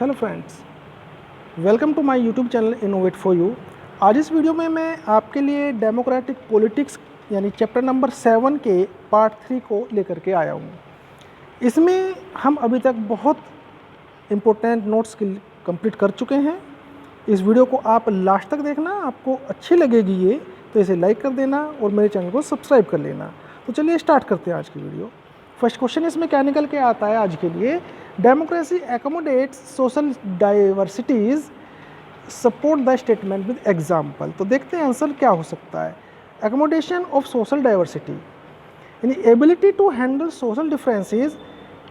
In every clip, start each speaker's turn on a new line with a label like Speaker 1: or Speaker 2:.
Speaker 1: Hello friends, welcome to my YouTube channel innovate for you. आज इस video में मैं आपके लिए डेमोक्रेटिक पॉलिटिक्स यानी चैप्टर नंबर 7 के पार्ट 3 को लेकर के आया हूँ। इसमें हम अभी तक बहुत इम्पोर्टेंट नोट्स कंप्लीट कर चुके हैं। इस वीडियो को आप लास्ट तक देखना, आपको अच्छी लगेगी ये तो इसे लाइक कर देना और मेरे चैनल को सब्सक्राइब कर लेना। तो चलिए स्टार्ट करते हैं आज की वीडियो। फर्स्ट क्वेश्चन इसमें क्या निकल के आता है आज के लिए, democracy accommodates social diversities, support the statement with example. तो देखते हैं आंसर क्या हो सकता है। एकोमोडेशन ऑफ सोशल डाइवर्सिटी यानी ability to handle social differences,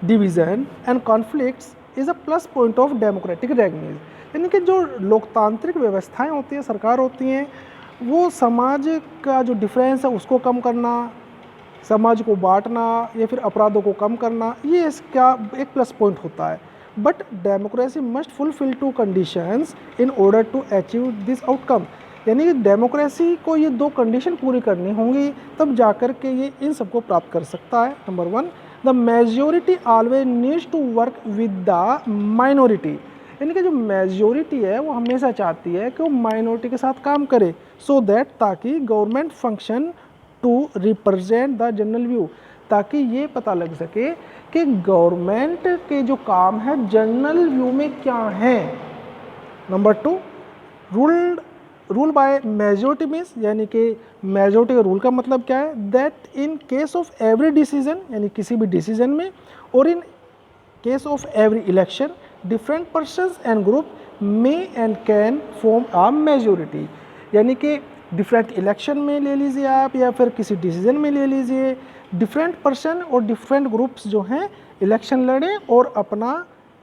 Speaker 1: division and conflicts is a plus point of democratic regimes. यानी कि जो लोकतांत्रिक व्यवस्थाएं होती हैं, सरकार होती हैं, वो समाज का जो डिफरेंस है उसको कम करना, समाज को बांटना या फिर अपराधों को कम करना, ये इसका एक प्लस पॉइंट होता है। But democracy must fulfil two conditions in order to achieve this outcome. यानी कि डेमोक्रेसी को ये दो कंडीशन पूरी करनी होंगी, तब जाकर के ये इन सबको प्राप्त कर सकता है। Number 1, the majority always needs to work with the minority. यानी कि जो मेजोरिटी है वो हमेशा चाहती है कि वो माइनॉरिटी के साथ काम करे, सो दैट ताकि government function to represent the general view, ताकि ये पता लग सके कि गवर्नमेंट के जो काम है जनरल व्यू में क्या है। Number 2, rule by majority means, यानी कि मेजोरिटी का रूल का मतलब क्या है, that in case of every decision, यानी किसी भी डिसीजन में, और in case of every election different persons and group may and can form a majority. यानी कि डिफरेंट इलेक्शन में ले लीजिए आप या फिर किसी डिसीजन में ले लीजिए, डिफरेंट पर्सन और डिफरेंट ग्रुप्स जो हैं इलेक्शन लड़ें और अपना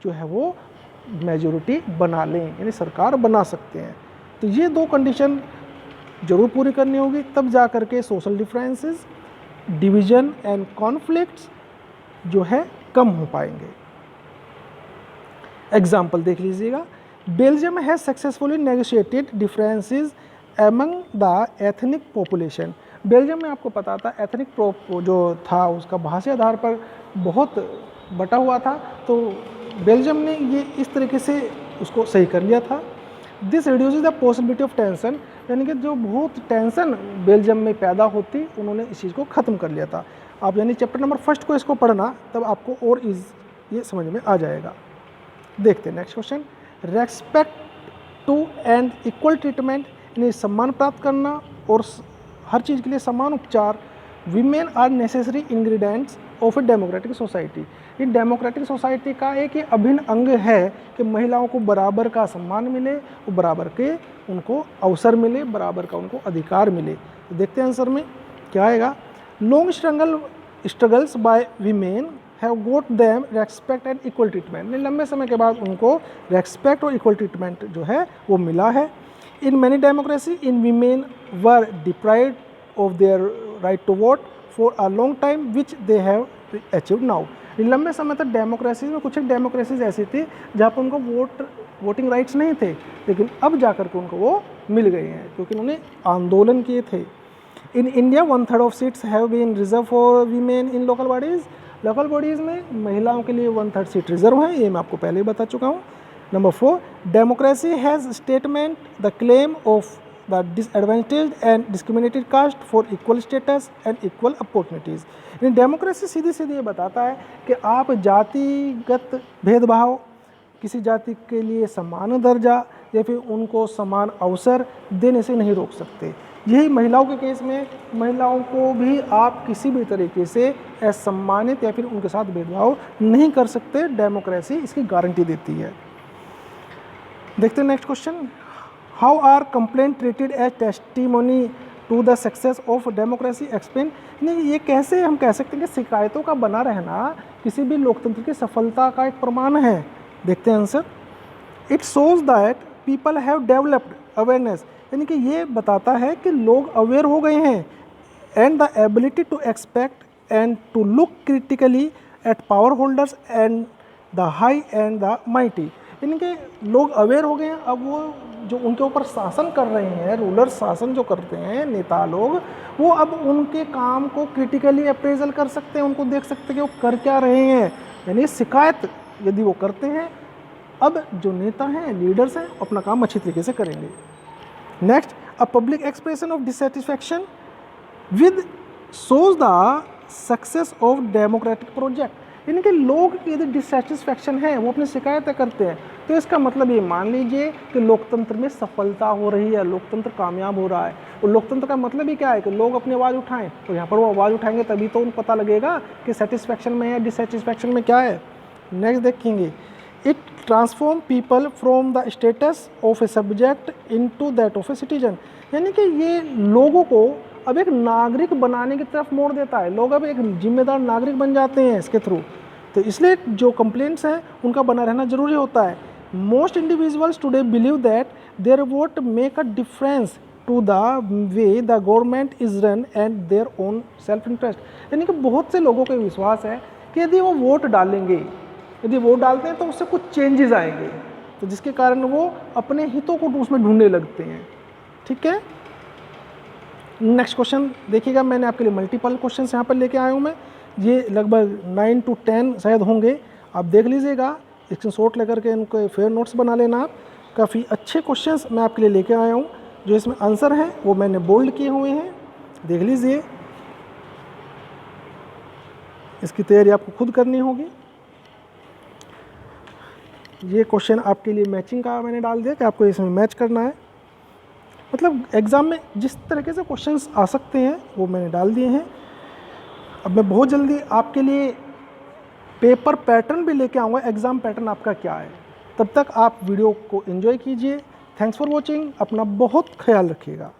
Speaker 1: जो है वो मेजोरिटी बना लें, यानी सरकार बना सकते हैं। तो ये दो कंडीशन जरूर पूरी करनी होगी, तब जा कर के social differences, division and conflicts जो है कम हो पाएंगे। एग्जाम्पल देख लीजिएगा, Belgium has successfully negotiated differences among the ethnic population. Belgium में आपको पता था एथनिक जो था उसका भाषा आधार पर बहुत बटा हुआ था, तो बेल्जियम ने ये इस तरीके से उसको सही कर लिया था। This reduces the possibility of tension, यानी कि जो बहुत टेंशन बेल्जियम में पैदा होती, उन्होंने इस चीज़ को ख़त्म कर लिया था। आप यानी चैप्टर नंबर 1 को इसको पढ़ना, तब आपको और ये समझ में आ जाएगा। देखते हैं next question, respect to and equal treatment, यानी सम्मान प्राप्त करना और हर चीज़ के लिए समान उपचार। Women are necessary ingredients of a democratic society. ये डेमोक्रेटिक सोसाइटी का एक ये अभिन्न अंग है कि महिलाओं को बराबर का सम्मान मिले और बराबर के उनको अवसर मिले, बराबर का उनको अधिकार मिले। तो देखते हैं आंसर में क्या आएगा। Long struggles by women have got them respect and equal treatment. लंबे समय के बाद उनको रेस्पेक्ट और इक्वल ट्रीटमेंट जो है वो मिला है। In many democracy, in women were deprived of their right to vote for a long time, which they have achieved now. लंबे समय तक डेमोक्रेसी में कुछ एक डेमोक्रेसीज ऐसी थी जहाँ पर उनको वोटिंग राइट्स नहीं थे, लेकिन अब जाकर के उनको वो मिल गए हैं क्योंकि उन्होंने आंदोलन किए थे। In India 1/3 of seats have been reserved for women in local bodies. Local bodies में महिलाओं के लिए 1/3 सीट रिजर्व है, ये मैं आपको पहले ही बता चुका हूँ। Number 4, democracy has statement the claim of the disadvantaged and discriminated caste for equal status and equal opportunities। यानी डेमोक्रेसी सीधी सीधी ये बताता है कि आप जातिगत भेदभाव, किसी जाति के लिए समान दर्जा या फिर उनको समान अवसर देने से नहीं रोक सकते। यही महिलाओं के केस में महिलाओं को भी आप किसी भी तरीके से असम्मानित या फिर उनके साथ भेदभाव नहीं कर सकते। डेमोक्रेसी इसकी गारंटी देती है। देखते हैं next question, how are complaint treated as testimony to the success of democracy explain. नहीं, ये कैसे हम कह सकते हैं कि शिकायतों का बना रहना किसी भी लोकतंत्र की सफलता का एक प्रमाण है। देखते हैं answer, it shows that people have developed awareness, यानी कि ये बताता है कि लोग अवेयर हो गए हैं, and the ability to expect and to look critically at power holders and the high and the mighty. यानी कि लोग अवेयर हो गए हैं, अब वो जो उनके ऊपर शासन कर रहे हैं, रूलर शासन जो करते हैं, नेता लोग, वो अब उनके काम को क्रिटिकली अप्रेजल कर सकते हैं, उनको देख सकते हैं कि वो कर क्या रहे हैं। यानी शिकायत यदि वो करते हैं अब जो नेता हैं, लीडर्स हैं, अपना काम अच्छी तरीके से करेंगे। Next, a public expression of dissatisfaction with shows the success of democratic project, यानी कि लोग यदि डिससेटिस्फैक्शन है, वो अपनी शिकायतें करते हैं, तो इसका मतलब ये मान लीजिए कि लोकतंत्र में सफलता हो रही है, लोकतंत्र कामयाब हो रहा है। और लोकतंत्र का मतलब ही क्या है कि लोग अपनी आवाज़ उठाएं, तो यहाँ पर वो आवाज़ उठाएंगे तभी तो उनको पता लगेगा कि सेटिस्फैक्शन में या डिससेटिस्फैक्शन में क्या है। नेक्स्ट देखेंगे, it transform people from the status of a subject into that of a citizen, यानी कि ये लोगों को अब एक नागरिक बनाने की तरफ मोड़ देता है। लोग अब एक जिम्मेदार नागरिक बन जाते हैं इसके थ्रू। तो इसलिए जो कंप्लेंट्स हैं उनका बना रहना जरूरी होता है। Most individuals today believe that their vote make a difference to the way the government is run and their own self interest, यानी कि बहुत से लोगों को विश्वास है कि यदि वो वोट डालेंगे, यदि वोट डालते हैं तो उससे कुछ चेंजेस आएंगे, तो जिसके कारण वो अपने हितों को उसमें ढूंढने लगते हैं। ठीक है, नेक्स्ट क्वेश्चन देखिएगा, मैंने आपके लिए मल्टीपल क्वेश्चन यहाँ पर लेके आया हूँ मैं, ये लगभग 9 to 10 शायद होंगे, आप देख लीजिएगा, स्क्रीनशॉट लेकर के इनको फेयर नोट्स बना लेना आप। काफ़ी अच्छे क्वेश्चंस मैं आपके लिए लेके आया हूँ, जो इसमें आंसर हैं वो मैंने बोल्ड किए हुए हैं, देख लीजिए। इसकी तैयारी आपको खुद करनी होगी। ये क्वेश्चन आपके लिए मैचिंग का मैंने डाल दिया कि आपको इसमें मैच करना है, मतलब एग्ज़ाम में जिस तरीके से क्वेश्चंस आ सकते हैं वो मैंने डाल दिए हैं। अब मैं बहुत जल्दी आपके लिए पेपर पैटर्न भी लेके आऊँगा, एग्ज़ाम पैटर्न आपका क्या है। तब तक आप वीडियो को एंजॉय कीजिए। थैंक्स फॉर वॉचिंग, अपना बहुत ख्याल रखिएगा।